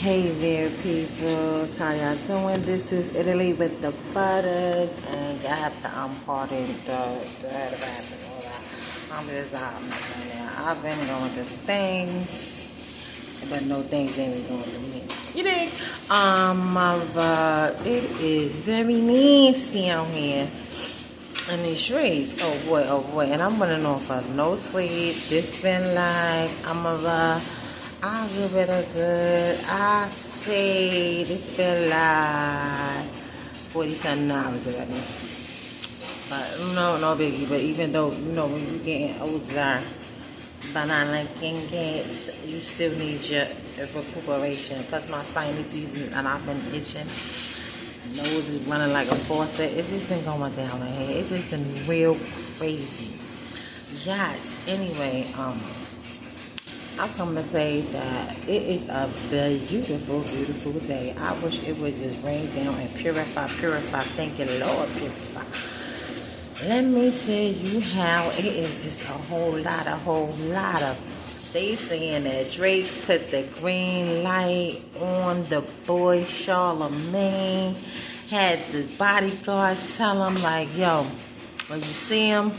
Hey there, people. How y'all doing? This is Italy with the butters, and I have to pardon the head of and all that. I'm just I've been going through things, but no things ain't been going through me. You dig? It is very nasty out here in these streets. Oh boy, and I'm running off of no sleep. This been like I'll give it a good, I say this been like 40-something hours already. But no biggie. But even though, when you're getting older, banana can get, you still need your recuperation. Plus my sinus season, and I've been itching. Nose is running like a faucet. It's just been going down ahead. It's just been real crazy. Yes, anyway, I've come to say that it is a beautiful, beautiful day. I wish it would just rain down and purify. Thank you, Lord, purify. Let me tell you how it is just a whole lot of. They saying that Drake put the green light on the boy Charlemagne. Had the bodyguards tell him like, yo, when you see him,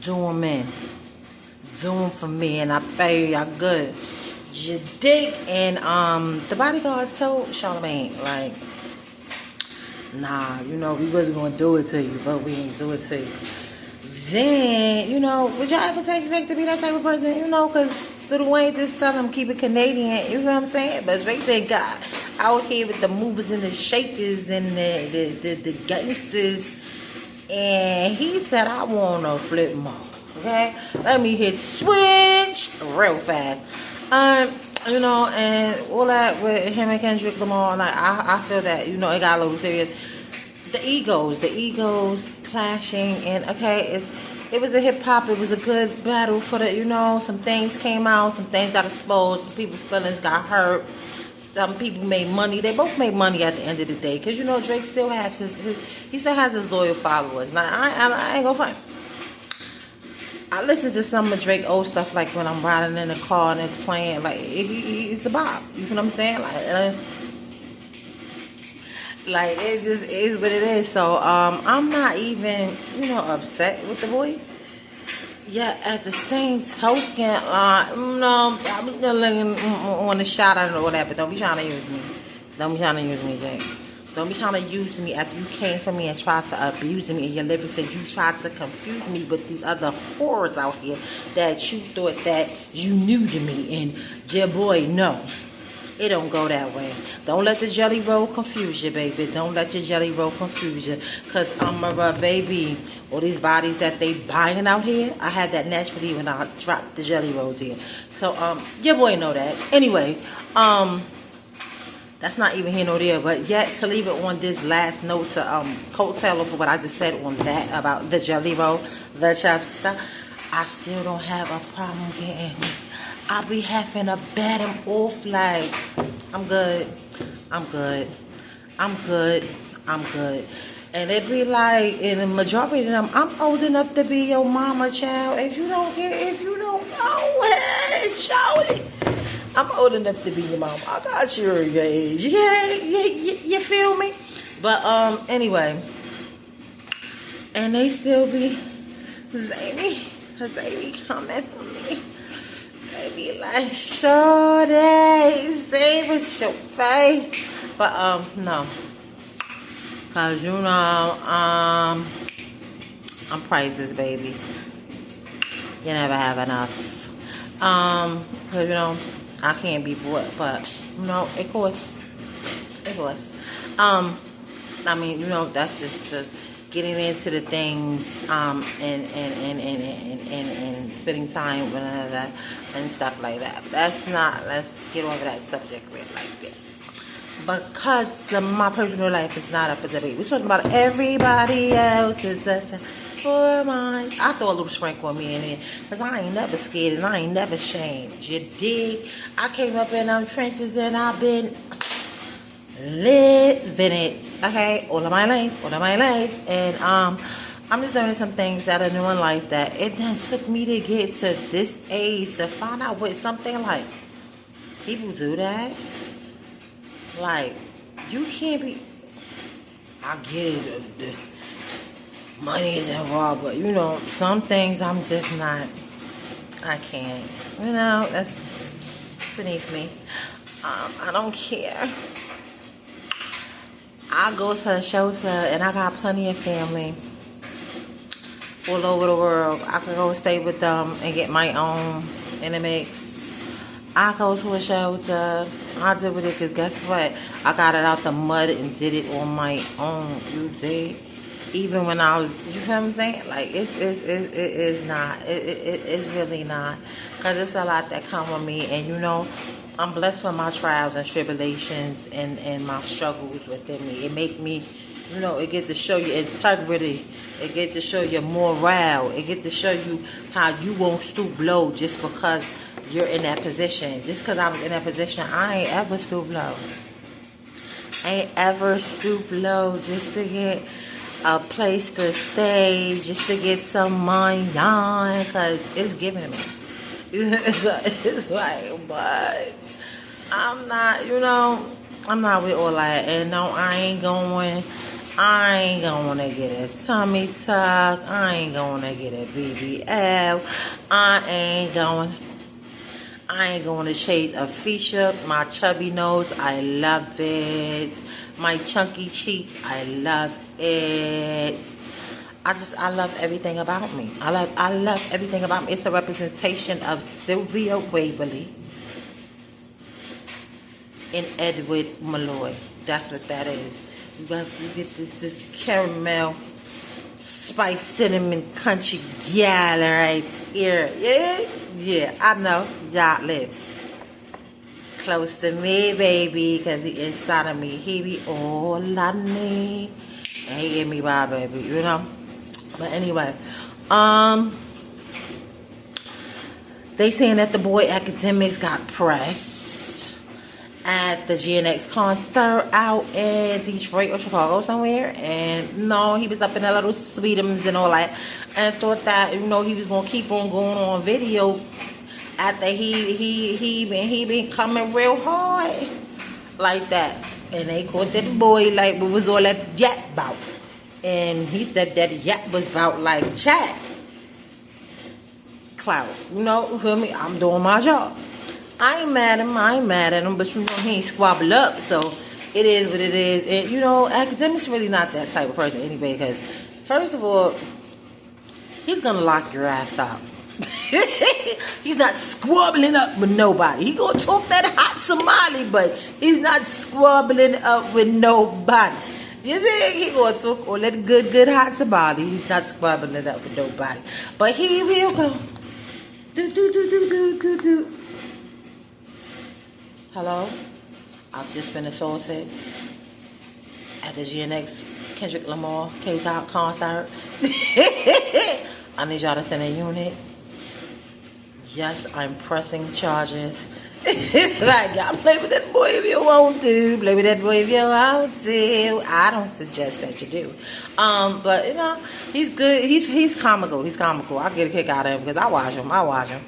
do him in. Do them for me, and I pay y'all good. You dig? And the bodyguards told Charlemagne, like, nah, we wasn't gonna do it to you, but we didn't do it to you. Then, would y'all ever take Drake to be that type of person? Because Lil Wayne just tell him keep it Canadian, you know what I'm saying? But Drake they got out here with the movers and the shakers and the gangsters, and he said, I wanna flip more. Okay, let me hit switch real fast. And all that with him and Kendrick Lamar, like I feel that it got a little serious. The egos clashing, and okay, it was a hip hop. It was a good battle for the some things came out, some things got exposed, some people's feelings got hurt. Some people made money. They both made money at the end of the day, because Drake still has his loyal followers. Now I ain't gonna fight. I listen to some of Drake old stuff, like when I'm riding in the car and it's playing, like it's the bop. You feel what I'm saying? Like it just is what it is. So I'm not even upset with the boy. Yeah, at the same token, I was gonna on the shot and all that, but don't be trying to use me. Don't be trying to use me, Jake. Don't be trying to use me after you came for me and tried to abuse me in your lyrics, and you tried to confuse me with these other horrors out here that you thought that you knew to me. And your boy, no, it don't go that way. Don't let the jelly roll confuse you, baby. Don't let your jelly roll confuse you. Because baby, all these bodies that they buying out here, I had that naturally when I dropped the jelly rolls here. So your boy know that. Anyway, that's not even here nor there, but yet to leave it on this last note to coattail over what I just said on that about the jelly roll, the chopstick, I still don't have a problem getting. I be having to bat him off like I'm good. And it be like, in the majority of them, I'm old enough to be your mama, child. If you don't know, shout it. I'm old enough to be your mom. I'm not sure your age. Yeah, you feel me? But anyway, and they still be zany coming for me. They be like, shorty, save us your face. But no, cause I'm priceless, baby. You never have enough. Cause I can't be bought, but it costs. I mean, that's just the getting into the things, and spending time with another and stuff like that. Let's get over that subject real like that. Because my personal life is not up for debate. We're talking about everybody else's. For mine. I throw a little sprinkle on me in here, because I ain't never scared and I ain't never shamed. You dig? I came up in them trenches and I've been living it. Okay? All of my life. And I'm just learning some things that are new in life that it then took me to get to this age to find out what something like. People do that. Like, you can't be. I get it. The money is involved, but you know, some things I'm just not. I can't. You know, that's beneath me. I don't care. I go to a shelter and I got plenty of family all over the world. I can go stay with them and get my own in the mix. I go to a shelter. I deal with it because guess what? I got it out the mud and did it on my own. You dig? Even when I was, you feel what I'm saying? Like, it's not. It's really not. Because it's a lot that come with me. And, you know, I'm blessed for my trials and tribulations and my struggles within me. It make me, you know, it get to show you integrity. It get to show you morale. It get to show you how you won't stoop low just because you're in that position. Just because I was in that position, I ain't ever stoop low. I ain't ever stoop low just to get a place to stay, just to get some money on, because it's giving me. It's like, but I'm not, you know, I'm not with all that. And no, I ain't going to get a tummy tuck. I ain't going to get a BBL. I ain't going to shade a feature. My chubby nose, I love it. My chunky cheeks, I love it. I love everything about me. I love everything about me. It's a representation of Sylvia Waverly and Edward Malloy. That's what that is. You get this caramel, spice, cinnamon, country gal right here. Yeah, I know. Y'all lives close to me, baby, because the inside of me, he be all I need. And he give me by, baby, you know. But anyway, they saying that the boy Academics got pressed at the GNX concert out in Detroit or Chicago somewhere, and no, he was up in that little Sweetums and all that, and thought that, you know, he was gonna keep on going on video after he been coming real hard like that, and they caught that boy like what was all that yap about, and he said that yap was about like chat clout, you know, you feel me? I'm doing my job. I ain't mad at him, but you know, he ain't squabble up, so it is what it is. And you know, Academics really not that type of person anyway, because first of all, he's gonna lock your ass up. He's not squabbling up with nobody. He gonna talk that hot Somali, but he's not squabbling up with nobody. You think he gonna talk all that good hot Somali? He's not squabbling up with nobody, but he will go do. Hello? I've just been assaulted at the GNX Kendrick Lamar K-Dot concert. I need y'all to send a unit. Yes, I'm pressing charges. Like, y'all play with that boy if you want to. Play with that boy if you want to. I don't suggest that you do. But, you know, he's good. He's comical. He's comical. I get a kick out of him because I watch him.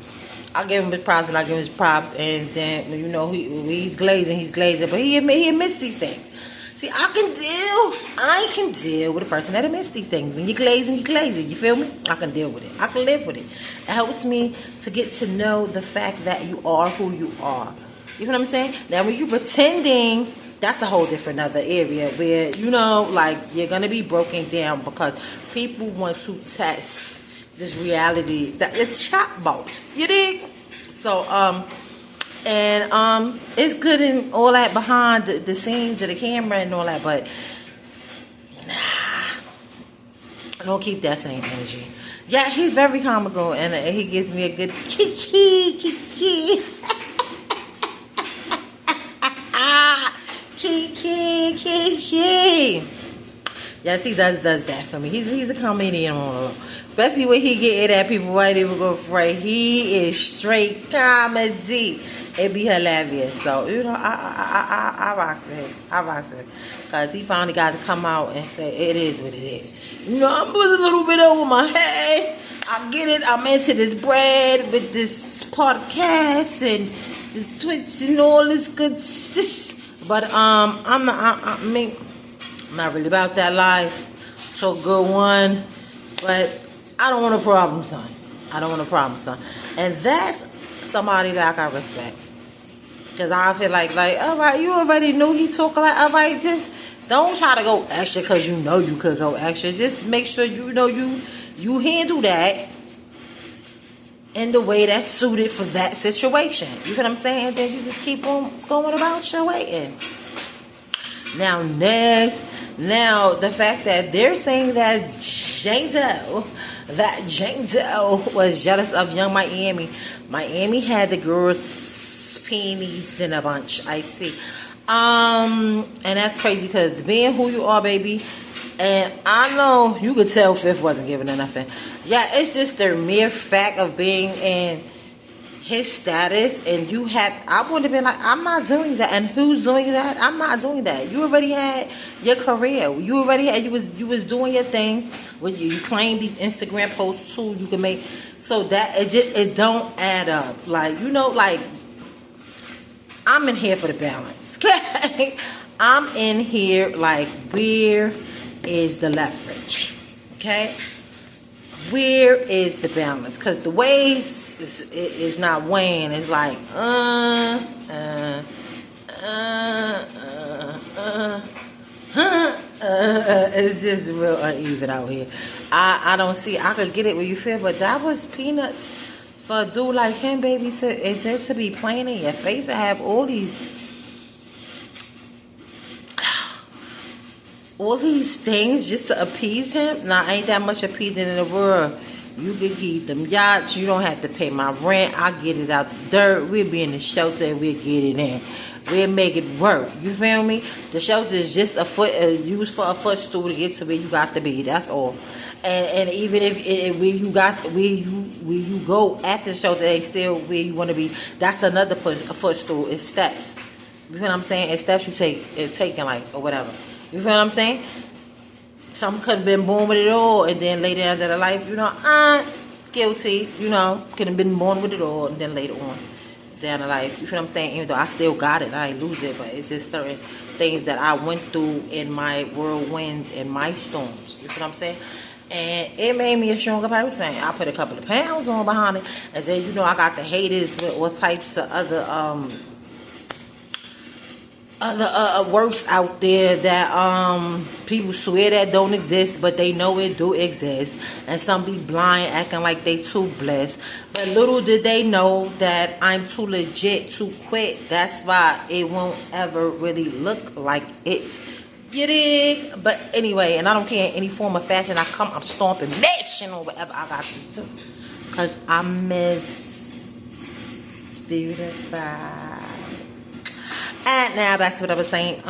I give him his props and I give him his props, and then, you know, he's glazing, but he admits these things. See, I can deal with a person that admits these things. When you're glazing, you feel me? I can deal with it. I can live with it. It helps me to get to know the fact that you are who you are. You know what I'm saying? Now, when you pretending, that's a whole different other area where, you know, like, you're going to be broken down because people want to test this reality that it's chatbot, you dig? So it's good and all that behind the scenes of the camera and all that, but nah, don't keep that same energy. Yeah, he's very comical and he gives me a good kiki. Kiki. Yes, he does that for me. He's a comedian, especially when he get at people right even go afraid. He is straight comedy. It be hilarious. So you know, I rocks with him. Because he finally got to come out and say it is what it is. You know, I'm putting a little bit over my head. I get it. I'm into this bread with this podcast and this Twitch and all this good this But I mean, I'm not really about that life. So good one, but I don't want a problem, son. I don't want a problem, son. And that's somebody that I can respect. Cause I feel like, all right, you already knew he talk like, all right, just don't try to go extra, cause you know you could go extra. Just make sure you know you handle that in the way that's suited for that situation. You feel what I'm saying? Then you just keep on going about your way. Now the fact that they're saying that Jane Doe was jealous of Young Miami. Miami had the girls' panties in a bunch. I see. And that's crazy because being who you are, baby. And I know you could tell Fifth wasn't giving her nothing. Yeah, it's just the mere fact of being in his status, and I would have been like, I'm not doing that. And who's doing that? I'm not doing that. You already had your career. You already had, you was doing your thing. When you claim these Instagram posts too, you can make, so that it don't add up. Like, I'm in here for the balance. Okay? I'm in here like, where is the leverage? Okay? Where is the balance? Because the waist is not weighing. It's like, it's just real uneven out here. I don't see. I could get it where you feel, but that was peanuts for a dude like him, baby. To be playing in your face and have all these things just to appease him. Nah, ain't that much appeasing in the world. You can keep them yachts. You don't have to pay my rent. I get it out the dirt. We'll be in the shelter and we'll get it in. We'll make it work. You feel me? The shelter is just used for a footstool to get to where you got to be. That's all. And even if where you go at the shelter ain't still where you want to be, that's another footstool. It's steps. You feel what I'm saying? It's steps you taking like or whatever. You feel what I'm saying? Some could have been born with it all, and then later into the life, guilty. Could have been born with it all, and then later on down the life, you feel what I'm saying? Even though I still got it, I ain't lose it, but it's just certain things that I went through in my whirlwinds and my storms. You feel what I'm saying? And it made me a stronger person. I put a couple of pounds on behind it, and then I got the haters with all types of other works out there that people swear that don't exist, but they know it do exist. And some be blind, acting like they too blessed. But little did they know that I'm too legit to quit. That's why it won't ever really look like it. You dig? But anyway, and I don't care in any form of fashion. I'm stomping, mashing or whatever I got to do. Because I'm Miss Beautiful. And now back to what I was saying.